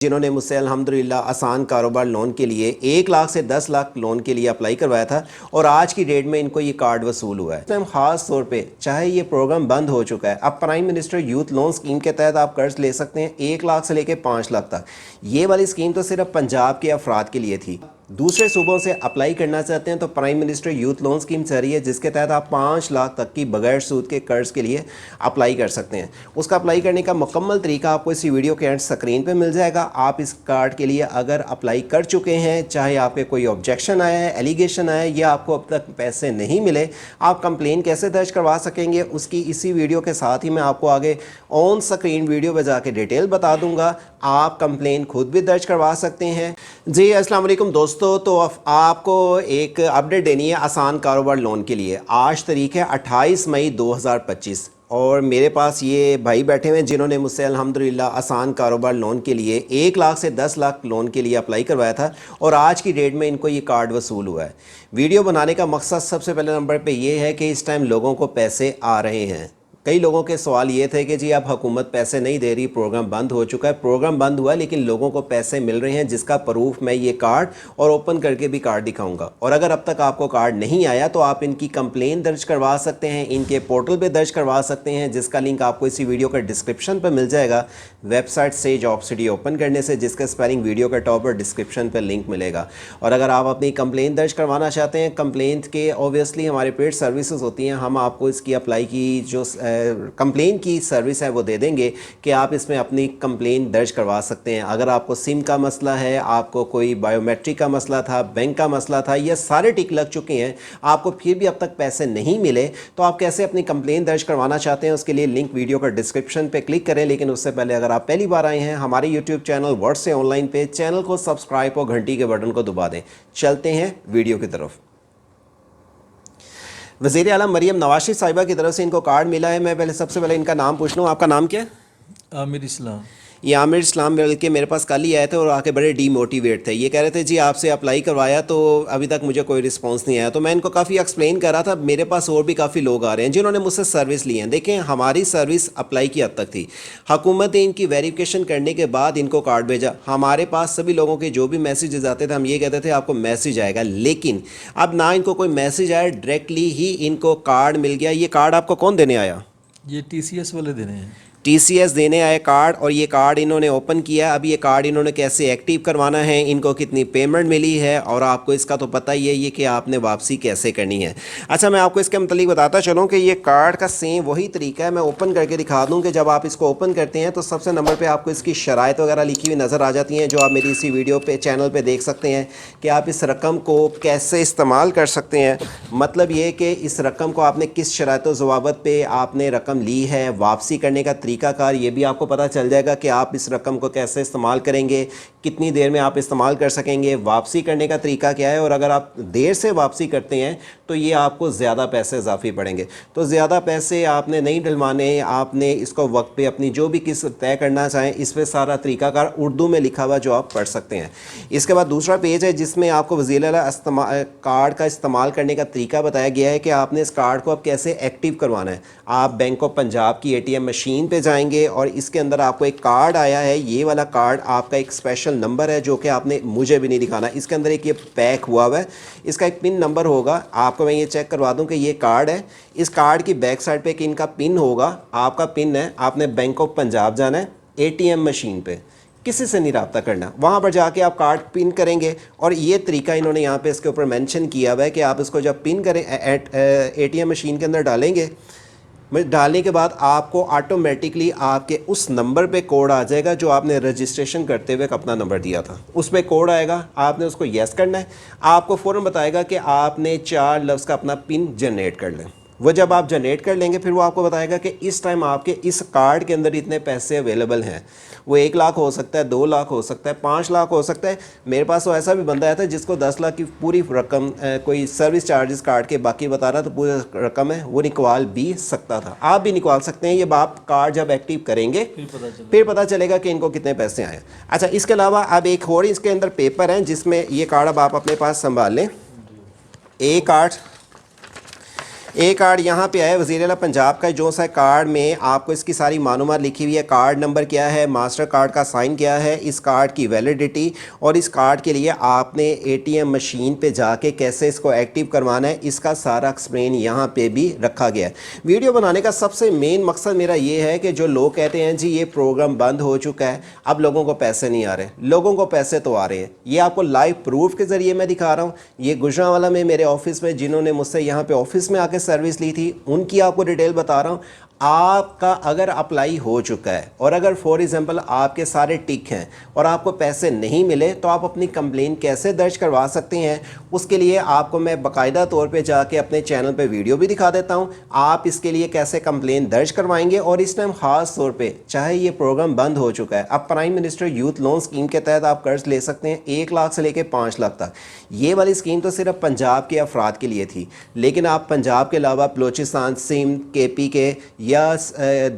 जिन्होंने मुझसे अल्हम्दुलिल्लाह आसान कारोबार लोन के लिए 1 लाख से 10 लाख लोन के लिए अप्लाई करवाया था और आज की डेट में इनको ये कार्ड वसूल हुआ है। तो हम ख़ास तौर पे चाहे ये प्रोग्राम बंद हो चुका है, अब prime minister youth loan scheme के तहत आप कर्ज ले सकते हैं 1 लाख से लेकर 5 लाख तक। ये वाली स्कीम तो सिर्फ पंजाब के अफराद के लिए थी। दूसरे सूबों से अप्लाई करना चाहते हैं तो prime minister youth loan scheme चल रही है जिसके तहत आप 5 लाख तक की बगैर सूद के कर्ज के लिए अप्लाई कर सकते हैं। उसका अप्लाई करने का मुकम्मल तरीका आपको इसी वीडियो के एंड स्क्रीन पे मिल जाएगा। आप इस कार्ड के लिए अगर अप्लाई कर चुके हैं, चाहे आपके कोई ऑब्जेक्शन आया है, एलिगेशन आया है या आपको अब तक पैसे नहीं मिले, आप कंप्लेन कैसे दर्ज करवा सकेंगे उसकी इसी वीडियो के साथ ही मैं आपको आगे ऑन स्क्रीन वीडियो पे जाके डिटेल बता दूंगा। आप कंप्लेन खुद भी दर्ज करवा सकते हैं। जी अस्सलाम वालेकुम दोस्तों, तो आपको एक अपडेट देनी है आसान कारोबार लोन के लिए। आज तारीख है 28 मई 2025 और मेरे पास ये भाई बैठे हुए हैं जिन्होंने मुझसे अल्हम्दुलिल्लाह आसान कारोबार लोन के लिए 1 लाख से 10 लाख लोन के लिए अप्लाई करवाया था और आज की डेट में इनको ये कार्ड वसूल हुआ है। वीडियो बनाने का मकसद सबसे पहले नंबर पे ये है कि इस टाइम लोगों को पैसे आ रहे हैं। कई लोगों के सवाल ये थे कि जी अब हुकूमत पैसे नहीं दे रही, प्रोग्राम बंद हो चुका है। प्रोग्राम बंद हुआ है लेकिन लोगों को पैसे मिल रहे हैं, जिसका प्रूफ मैं ये कार्ड और ओपन करके भी कार्ड दिखाऊंगा। और अगर अब तक आपको कार्ड नहीं आया तो आप इनकी कंप्लेन दर्ज करवा सकते हैं, इनके पोर्टल पे दर्ज करवा सकते हैं, जिसका लिंक आपको इसी वीडियो का डिस्क्रिप्शन पर मिल जाएगा। वेबसाइट से जॉब सिटी ओपन करने से जिसका स्पेलिंग वीडियो के टॉप और डिस्क्रिप्शन पर लिंक मिलेगा। और अगर आप अपनी कंप्लेन दर्ज करवाना चाहते हैं, कंप्लेंट के ऑब्वियसली हमारे पेड सर्विसेज होती हैं, हम आपको इसकी अप्लाई की जो कंप्लेन की सर्विस है वो दे देंगे कि आप इसमें अपनी कंप्लेन दर्ज करवा सकते हैं। अगर आपको सिम का मसला है, आपको कोई बायोमेट्रिक का मसला था, बैंक का मसला था, ये सारे टिक लग चुके हैं, आपको फिर भी अब तक पैसे नहीं मिले, तो आप कैसे अपनी कंप्लेन दर्ज करवाना चाहते हैं उसके लिए लिंक वीडियो का डिस्क्रिप्शन पे क्लिक करें। लेकिन उससे पहले अगर आप पहली बार आए हैं हमारे यूट्यूब चैनल वर्ड से ऑनलाइन पे, चैनल को सब्सक्राइब और घंटी के बटन को दबा दें। चलते हैं वीडियो की तरफ। वज़ीर आला मरियम नवाज साहिबा की तरफ से इनको कार्ड मिला है। मैं पहले सबसे पहले इनका नाम पूछ लूँ, आपका नाम क्या है? आमिर इस्लाम। ये आमिर इस्लाम बल्कि मेरे पास कल ही आए थे और आके बड़े डीमोटिवेट थे। ये कह रहे थे जी आपसे अप्लाई करवाया तो अभी तक मुझे कोई रिस्पांस नहीं आया। तो मैं इनको काफ़ी एक्सप्लेन कर रहा था, मेरे पास और भी काफ़ी लोग आ रहे हैं जिन्होंने मुझसे सर्विस ली है। देखें हमारी सर्विस अप्लाई की हद तक थी, हुकूमत ने इनकी वेरिफिकेशन करने के बाद इनको कार्ड भेजा। हमारे पास सभी लोगों के जो भी मैसेजेस आते थे हम ये कहते थे आपको मैसेज आएगा, लेकिन अब ना इनको कोई मैसेज आया, डायरेक्टली ही इनको कार्ड मिल गया। ये कार्ड आपको कौन देने आया? ये TCS वाले देने हैं। TCS देने आए कार्ड, और ये कार्ड इन्होंने ओपन किया। अब ये कार्ड इन्होंने कैसे एक्टिव करवाना है, इनको कितनी पेमेंट मिली है, और आपको इसका तो पता ही है ये कि आपने वापसी कैसे करनी है। अच्छा मैं आपको इसके मतलब बताता चलूँ कि ये कार्ड का सेम वही तरीका है। मैं ओपन करके दिखा दूँ कि जब आप इसको ओपन करते हैं तो सबसे नंबर पर आपको इसकी शराइत वगैरह लिखी हुई नज़र आ जाती हैं, जो आप मेरी इसी वीडियो पर चैनल पर देख सकते हैं कि आप इस रकम को कैसे इस्तेमाल कर सकते हैं। मतलब ये कि इस रकम को आपने किस शराइत व ज़वाबत पे आपने रकम ली है, वापसी करने का तरीकाकार ये भी आपको पता चल जाएगा कि आप इस रकम को कैसे इस्तेमाल करेंगे, कितनी देर में आप इस्तेमाल कर सकेंगे, वापसी करने का तरीका क्या है। और अगर आप देर से वापसी करते हैं तो ये आपको ज़्यादा पैसे इजाफी पड़ेंगे। तो ज़्यादा पैसे आपने नहीं डलवाने, आपने इसको वक्त पे अपनी जो भी किस्त तय करना चाहें, इस पर सारा तरीकाकार उर्दू में लिखा हुआ जो आप पढ़ सकते हैं। इसके बाद दूसरा पेज है जिसमें आपको वज़ीर आला कार्ड का इस्तेमाल करने का तरीका बताया गया है कि आपने इस कार्ड को अब कैसे एक्टिव करवाना है। आप बैंक ऑफ पंजाब की ATM मशीन पे जाएंगे और इसके अंदर आपको एक कार्ड आया है। ये वाला कार्ड आपका एक स्पेशल नंबर है जो कि आपने मुझे भी नहीं दिखाना। इसके अंदर एक ये पैक हुआ है, इसका एक पिन नंबर होगा। आपको मैं ये चेक करवा दूं कि ये कार्ड है। इस कार्ड की बैक साइड पे एक इनका पिन होगा, आपका पिन है। आपने बैंक ऑफ पंजाब जाना है, ATM मशीन पे, किसी से नहीं रब्ता करना, वहाँ पर जाके आप कार्ड पिन करेंगे। और ये तरीका इन्होंने यहाँ पे इसके ऊपर मेंशन किया हुआ है कि आप इसको जब पिन करें ATM मशीन के अंदर डालेंगे, डालने के बाद आपको ऑटोमेटिकली आपके उस नंबर पे कोड आ जाएगा जो आपने रजिस्ट्रेशन करते हुए अपना नंबर दिया था। उस पर कोड आएगा, आपने उसको येस करना है। आपको फ़ौरन बताएगा कि आपने 4 लफ्ज़ का अपना पिन जनरेट कर लें। वो जब आप जनरेट कर लेंगे फिर वो आपको बताएगा कि इस टाइम आपके इस कार्ड के अंदर इतने पैसे अवेलेबल हैं। वो 1 लाख हो सकता है, 2 लाख हो सकता है, 5 लाख हो सकता है। मेरे पास तो ऐसा भी बंदा आया था जिसको 10 लाख की पूरी रकम कोई सर्विस चार्जेस काट के बाकी बता रहा था पूरी रकम है, वो निकल भी सकता था। आप भी निकाल सकते हैं। ये आप कार्ड जब एक्टिव करेंगे फिर पता चलेगा कि इनको कितने पैसे आए। अच्छा इसके अलावा अब एक और इसके अंदर पेपर हैं जिसमें ये कार्ड अब आप अपने पास संभाल लें। एक कार्ड यहाँ पे है वज़ीर आला पंजाब का, जो सा कार्ड में आपको इसकी सारी मालूमात लिखी हुई है। कार्ड नंबर क्या है, मास्टर कार्ड का साइन क्या है, इस कार्ड की वैलिडिटी, और इस कार्ड के लिए आपने एटीएम मशीन पे जाके कैसे इसको एक्टिव करवाना है, इसका सारा एक्सप्लेन यहाँ पे भी रखा गया है। वीडियो बनाने का सबसे मेन मकसद मेरा ये है कि जो लोग कहते हैं जी ये प्रोग्राम बंद हो चुका है, अब लोगों को पैसे नहीं आ रहे, लोगों को पैसे तो आ रहे हैं। ये आपको लाइव प्रूफ के ज़रिए मैं दिखा रहा हूँ। ये गुजरांवाला में मेरे ऑफिस में जिन्होंने मुझसे यहाँ पे ऑफिस में आके सर्विस ली थी, उनकी आपको डिटेल बता रहा हूँ। आपका अगर अप्लाई हो चुका है और अगर फॉर एग्जांपल आपके सारे टिक हैं और आपको पैसे नहीं मिले, तो आप अपनी कंप्लेन कैसे दर्ज करवा सकते हैं, उसके लिए आपको मैं बाकायदा तौर पे जाके अपने चैनल पे वीडियो भी दिखा देता हूं। आप इसके लिए कैसे कंप्लेन दर्ज करवाएंगे, और इस टाइम ख़ास तौर पे चाहे ये प्रोग्राम बंद हो चुका है, अब prime minister youth loan scheme के तहत आप कर्ज ले सकते हैं 1 लाख से लेकर 5 लाख तक। ये वाली स्कीम तो सिर्फ पंजाब के अफराद के लिए थी, लेकिन आप पंजाब के अलावा बलोचिस्तान, सिंध, KP के या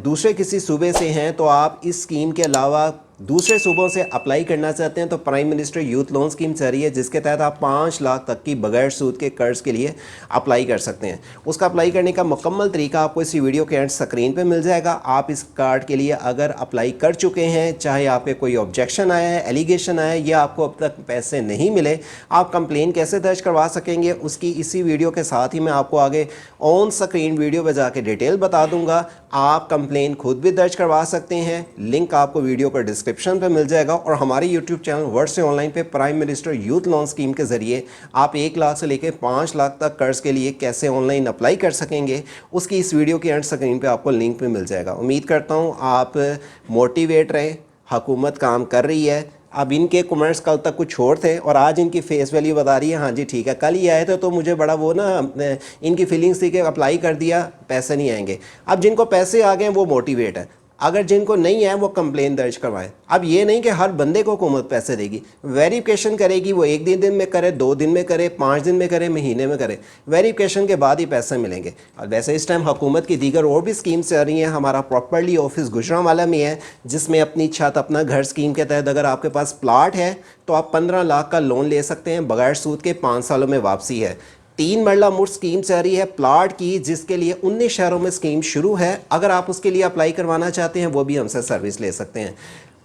दूसरे किसी सूबे से हैं, तो आप इस स्कीम के अलावा दूसरे सूबों से अप्लाई करना चाहते हैं तो prime minister youth loan scheme चल रही है, जिसके तहत आप 5 लाख तक की बगैर सूद के कर्ज के लिए अप्लाई कर सकते हैं। उसका अप्लाई करने का मुकम्मल तरीका आपको इसी वीडियो के एंड स्क्रीन पे मिल जाएगा। आप इस कार्ड के लिए अगर अप्लाई कर चुके हैं, चाहे आपके कोई ऑब्जेक्शन आया है, एलिगेशन आया है, या आपको अब तक पैसे नहीं मिले, आप कंप्लेन कैसे दर्ज करवा सकेंगे, उसकी इसी वीडियो के साथ ही मैं आपको आगे ऑन स्क्रीन वीडियो पर जाके डिटेल बता दूंगा। आप कंप्लेन खुद भी दर्ज करवा सकते हैं, लिंक आपको वीडियो पर डिस्क्रिप्शन पे मिल जाएगा। और हमारे यूट्यूब चैनल वर्ड से ऑनलाइन पे prime minister youth loan scheme के ज़रिए आप 1 लाख से लेकर 5 लाख तक कर्ज के लिए कैसे ऑनलाइन अप्लाई कर सकेंगे, उसकी इस वीडियो के एंड स्क्रीन पे आपको लिंक भी मिल जाएगा। उम्मीद करता हूँ आप मोटिवेट रहें, हुकूमत काम कर रही है। अब इनके कमेंट्स कल तक कुछ और थे और आज इनकी फेस वैल्यू बता रही है, हाँ जी ठीक है। कल ही आए थे तो मुझे बड़ा वो ना इनकी फीलिंग्स थी कि अप्लाई कर दिया पैसे नहीं आएंगे। अब जिनको पैसे आ गए वो मोटिवेट है, अगर जिनको नहीं है वो कंप्लेन दर्ज करवाएं। अब ये नहीं कि हर बंदे को हुकूमत पैसे देगी, वेरिफिकेशन करेगी। वो 1 दिन में करे, 2 दिन में करे, 5 दिन में करे, महीने में करे, वेरिफिकेशन के बाद ही पैसे मिलेंगे। और वैसे इस टाइम हुकूमत की दीगर और भी स्कीम्स चल रही हैं। हमारा प्रॉपर्ली ऑफिस गुजरांवाला में है, जिसमें अपनी छत अपना घर स्कीम के तहत अगर आपके पास प्लाट है तो आप 15 लाख का लोन ले सकते हैं बगैर सूद के, 5 सालों में वापसी है। 3 मरला मुफ्त स्कीम चल रही है प्लाट की, जिसके लिए 19 शहरों में स्कीम शुरू है। अगर आप उसके लिए अप्लाई करवाना चाहते हैं वो भी हमसे सर्विस ले सकते हैं।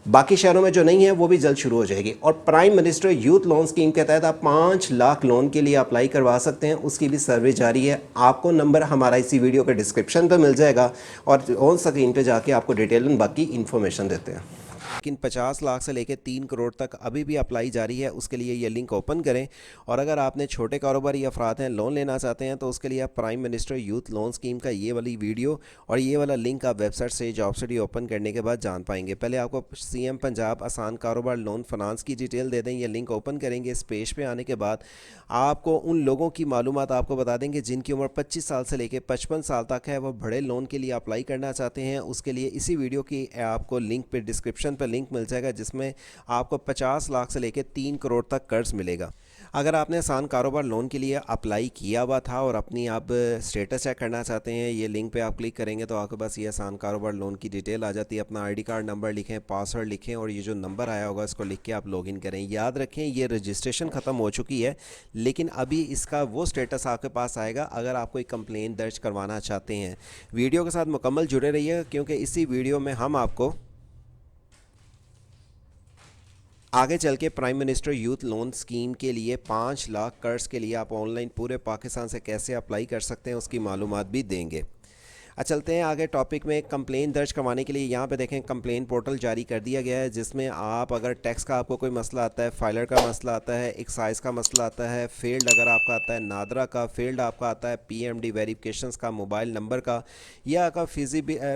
बाकी शहरों में जो नहीं है वो भी जल्द शुरू हो जाएगी। और prime minister youth loan scheme के तहत आप 5 लाख लोन के लिए अप्लाई करवा सकते हैं, उसकी भी सर्विस जारी है। आपको नंबर हमारा इसी वीडियो के डिस्क्रिप्शन पे मिल जाएगा और ऑन स्क्रीन पे जाके आपको डिटेल बाकी इन्फॉर्मेशन देते हैं। लेकिन 50 लाख से लेकर 3 करोड़ तक अभी भी अप्लाई जारी है, उसके लिए ये लिंक ओपन करें। और अगर आपने छोटे कारोबारी अफराद हैं, लोन लेना चाहते हैं, तो उसके लिए आप prime minister youth loan scheme का ये वाली वीडियो और ये वाला लिंक आप वेबसाइट से जॉबसिटी ओपन करने के बाद जान पाएंगे। पहले आपको CM पंजाब आसान कारोबार लोन फाइनेंस की डिटेल दे दें, ये लिंक ओपन करेंगे। इस पेज पे आने के बाद आपको उन लोगों की मालूमात आपको बता देंगे जिनकी उम्र 25 साल से लेकर 55 साल तक है, वो बड़े लोन के लिए अप्लाई करना चाहते हैं। उसके लिए इसी वीडियो की आपको लिंक पे डिस्क्रिप्शन पे लिंक मिल जाएगा, जिसमें आपको 50 लाख से लेकर 3 करोड़ तक कर्ज मिलेगा। अगर आपने आसान कारोबार लोन के लिए अप्लाई किया हुआ था और अपनी आप स्टेटस चेक करना चाहते हैं, ये लिंक पे आप क्लिक करेंगे तो आपके पास ये आसान कारोबार लोन की डिटेल आ जाती है। अपना ID कार्ड नंबर लिखें, पासवर्ड लिखें और ये जो नंबर आया होगा इसको लिख के आप लॉगिन करें। याद रखें ये रजिस्ट्रेशन ख़त्म हो चुकी है, लेकिन अभी इसका वो स्टेटस आपके पास आएगा अगर आप कोई कंप्लेन दर्ज करवाना चाहते हैं। वीडियो के साथ मुकम्मल जुड़े रहिए, क्योंकि इसी वीडियो में हम आपको आगे चल के prime minister youth loan scheme के लिए 5 लाख कर्ज के लिए आप ऑनलाइन पूरे पाकिस्तान से कैसे अप्लाई कर सकते हैं उसकी मालूमात भी देंगे। चलते हैं आगे टॉपिक में। कंप्लेन दर्ज करवाने के लिए यहाँ पे देखें कंप्लेन पोर्टल जारी कर दिया गया है, जिसमें आप अगर टैक्स का आपको कोई मसला आता है, फाइलर का मसला आता है, एक्साइज का मसला आता है, फील्ड अगर आपका आता है नादरा का, फील्ड आपका आता है PMD वेरिफिकेशंस का, मोबाइल नंबर का, या अगर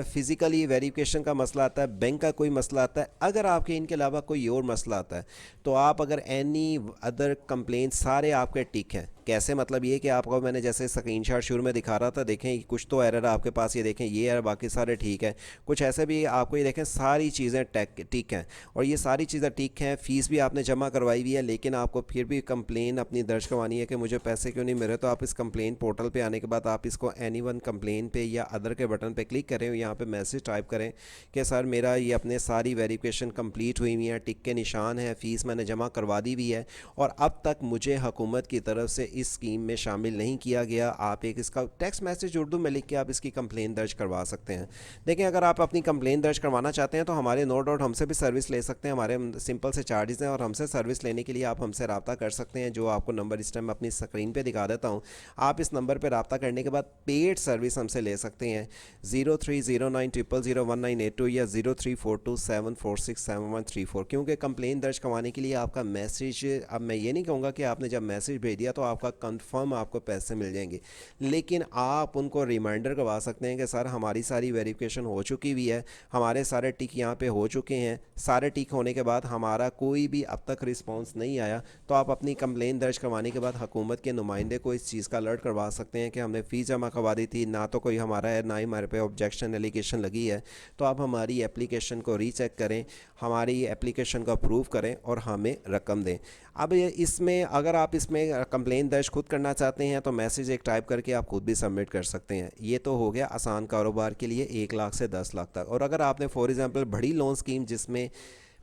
फिज़िकली वेरिफिकेशन का मसला आता है, बैंक का कोई मसला आता है, अगर आपके इनके अलावा कोई और मसला आता है तो आप अगर एनी अदर कंप्लेन सारे आपके टिक हैं। कैसे, मतलब ये कि आपको मैंने जैसे स्क्रीनशॉट शुरू में दिखा रहा था, देखें कुछ तो एरर आपके पास, ये देखें ये एरर, बाकी सारे ठीक है। कुछ ऐसे भी आपको ये देखें सारी चीज़ें ठीक हैं और ये सारी चीज़ें ठीक हैं। फ़ीस भी आपने जमा करवाई हुई है, लेकिन आपको फिर भी कंप्लेन अपनी दर्ज करवानी है कि मुझे पैसे क्यों नहीं मिल रहे। तो आप इस कंप्लेन पोर्टल पे आने के बाद आप इसको एनीवन कंप्लेन पे या अदर के बटन पे क्लिक करें, यहाँ पे मैसेज टाइप करें कि सर मेरा ये अपने सारी वेरिफिकेशन कंप्लीट हुई हुई है, टिक के निशान है, फ़ीस मैंने जमा करवा दी हुई है और अब तक मुझे हुकूमत की तरफ से इस स्कीम में शामिल नहीं किया गया, आप एक इसका टेक्स्ट मैसेज उर्दू में लिख के आप इसकी कंप्लेन दर्ज करवा सकते हैं। देखिए, अगर आप अपनी कंप्लेन दर्ज करवाना चाहते हैं तो हमारे नो डाउट हमसे भी सर्विस ले सकते हैं। हमारे सिंपल से चार्जेस हैं और हमसे सर्विस लेने के लिए आप हमसे रब्ता कर सकते हैं। जो आपको नंबर इस टाइम अपनी स्क्रीन पे दिखा देता हूँ, आप इस नंबर पर रब्ता करने के बाद पेड सर्विस हमसे ले सकते हैं 0309000198 या 034274674134। क्योंकि कंप्लेन दर्ज करवाने के लिए आपका मैसेज, अब मैं ये नहीं कहूँगा कि आपने जब मैसेज भेज दिया तो आपका कंफर्म आपको पैसे मिल जाएंगे, लेकिन आप उनको रिमाइंडर करवा सकते हैं कि सर हमारी सारी वेरिफिकेशन हो चुकी हुई है, हमारे सारे टिक यहाँ पे हो चुके हैं, सारे टिक होने के बाद हमारा कोई भी अब तक रिस्पांस नहीं आया। तो आप अपनी कंप्लेन दर्ज करवाने के बाद हुकूमत के नुमाइंदे को इस चीज़ का अलर्ट करवा सकते हैं कि हमने फ़ीस जमा करवा दी थी, ना तो कोई हमारा है ना ही हमारे पे ऑब्जेक्शन एलिगेशन लगी है। तो आप हमारी एप्लीकेशन को रीचेक करें, हमारी एप्लीकेशन को अप्रूव करें और हमें रकम दें। अब इसमें अगर आप इसमें कंप्लेन दर्ज खुद करना चाहते हैं तो मैसेज एक टाइप करके आप खुद भी सबमिट कर सकते हैं। ये तो हो गया आसान कारोबार के लिए 1 लाख से 10 लाख तक। और अगर आपने फॉर एग्ज़ाम्पल बड़ी लोन स्कीम जिसमें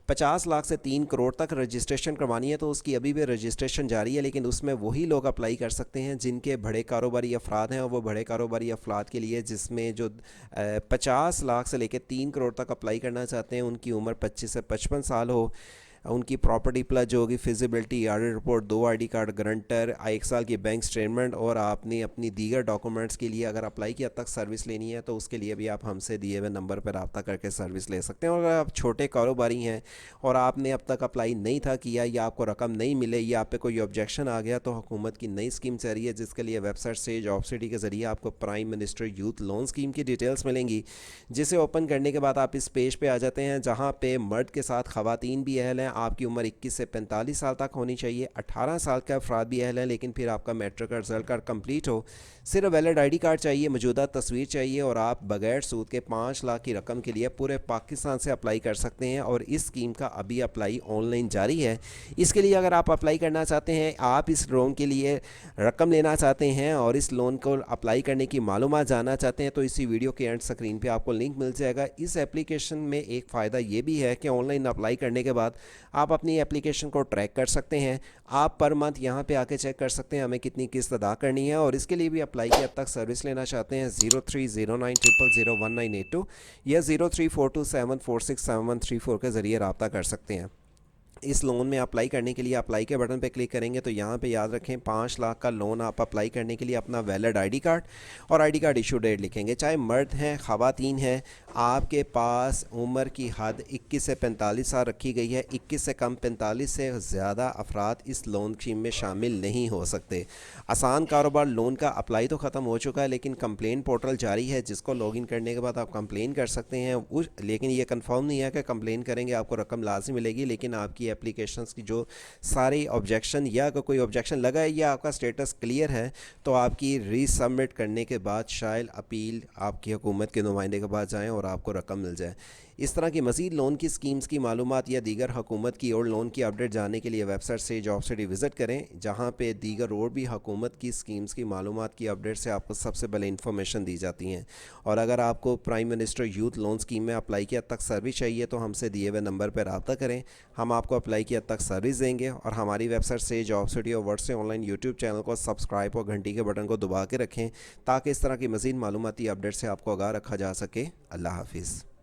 50 लाख से 3 करोड़ तक रजिस्ट्रेशन करवानी है तो उसकी अभी भी रजिस्ट्रेशन जारी है, लेकिन उसमें वही लोग अप्लाई कर सकते हैं जिनके बड़े कारोबारी अफराद हैं। और वो बड़े कारोबारी अफराद के लिए जिसमें जो 50 लाख से लेकर 3 करोड़ तक अप्लाई करना चाहते हैं, उनकी उम्र 25 से 55 साल हो, उनकी प्रॉपर्टी प्लस जो होगी feasibility audit report, 2 ID card, guarantor, 1 साल की बैंक स्टेटमेंट, और आपने अपनी दीगर डॉक्यूमेंट्स के लिए अगर अप्लाई किया तक सर्विस लेनी है तो उसके लिए भी आप हमसे दिए हुए नंबर पर रब्ता करके सर्विस ले सकते हैं। और अगर आप छोटे कारोबारी हैं और आपने अब तक अप्लाई नहीं था किया या आपको रकम नहीं मिले या आप पे कोई ऑब्जेक्शन आ गया, तो हुकूमत की नई स्कीम चल रही है जिसके लिए वेबसाइट से जॉब सिटी के ज़रिए आपको prime minister youth loan scheme की डिटेल्स मिलेंगी, जिसे ओपन करने के बाद आप इस पेज पे आ जाते हैं जहाँ पे मर्द के साथ ख़वातीन भी अहल हैं। आपकी उम्र 21 से 45 साल तक होनी चाहिए, 18 साल का अफराद भी अहल हैं, लेकिन फिर आपका मैट्रिक का रिजल्ट कार्ड कंप्लीट हो, सिर्फ वैलिड आईडी कार्ड चाहिए, मौजूदा तस्वीर चाहिए, और आप बगैर सूद के 5 लाख की रकम के लिए पूरे पाकिस्तान से अप्लाई कर सकते हैं। और इस स्कीम का अभी अप्लाई ऑनलाइन जारी है। इसके लिए अगर आप अप्लाई करना चाहते हैं, आप इस लोन के लिए रकम लेना चाहते हैं और इस लोन को अप्लाई करने की मालूमात जानना चाहते हैं, तो इसी वीडियो के एंड स्क्रीन पे आपको लिंक मिल जाएगा। इस एप्लीकेशन में एक फ़ायदा ये भी है कि ऑनलाइन अप्लाई करने के बाद आप अपनी एप्लीकेशन को ट्रैक कर सकते हैं। आप पर मंथ यहाँ पे आके चेक कर सकते हैं हमें कितनी किस्त अदा करनी है। और इसके लिए भी अप्लाई किया तक सर्विस लेना चाहते हैं 0309000198 या 034274674134 के ज़रिए रब्ता कर सकते हैं। इस लोन में अप्लाई करने के लिए अप्लाई के बटन पे क्लिक करेंगे तो यहाँ पे याद रखें 5 लाख का लोन आप अप्लाई करने के लिए अपना वैलिड आईडी कार्ड और आईडी कार्ड इशू डेट लिखेंगे। चाहे मर्द हैं ख़वातीन हैं, आपके पास उम्र की हद 21 से 45 साल रखी गई है। 21 से कम 45 से ज़्यादा अफराद इस लोन स्कीम में शामिल नहीं हो सकते। आसान कारोबार लोन का अप्लाई तो ख़त्म हो चुका है, लेकिन कंप्लेन पोर्टल जारी है जिसको लॉगिन करने के बाद आप कंप्लेन कर सकते हैं। लेकिन ये कंफर्म नहीं है कि कंप्लेन करेंगे आपको रकम लाजमी मिलेगी, लेकिन आपकी एप्लीकेशंस की जो सारे ऑब्जेक्शन या अगर कोई ऑब्जेक्शन लगा है या आपका स्टेटस क्लियर है तो आपकी रीसबमिट करने के बाद शायद अपील आपकी हुकूमत के नुमाइंदे के पास जाएँ और आपको रकम मिल जाए। इस तरह की मज़ीद लोन की स्कीम्स की मालूमात या दीगर हुकूमत की और लोन की अपडेट जानने के लिए वेबसाइट से जॉब सिटी विज़िट करें, जहाँ पे दीगर और भी हुकूमत की स्कीम्स की मालूमात की अपडेट से आपको सबसे पहले इन्फॉर्मेशन दी जाती हैं। और अगर आपको prime minister youth loan scheme में अप्लाई किया तक सर्विस चाहिए तो हमसे दिए हुए नंबर पर रब्ता करें, हम आपको अप्लाई किया तक सर्विस देंगे। और हमारी वेबसाइट से जॉब सिटी और वर्ड से ऑनलाइन यूट्यूब चैनल को सब्सक्राइब और घंटी के बटन को दबा के रखें ताकि इस तरह की मज़ीद मालूमाती अपडेट से आपको आगाह रखा जा सके। अल्लाह हाफिज़।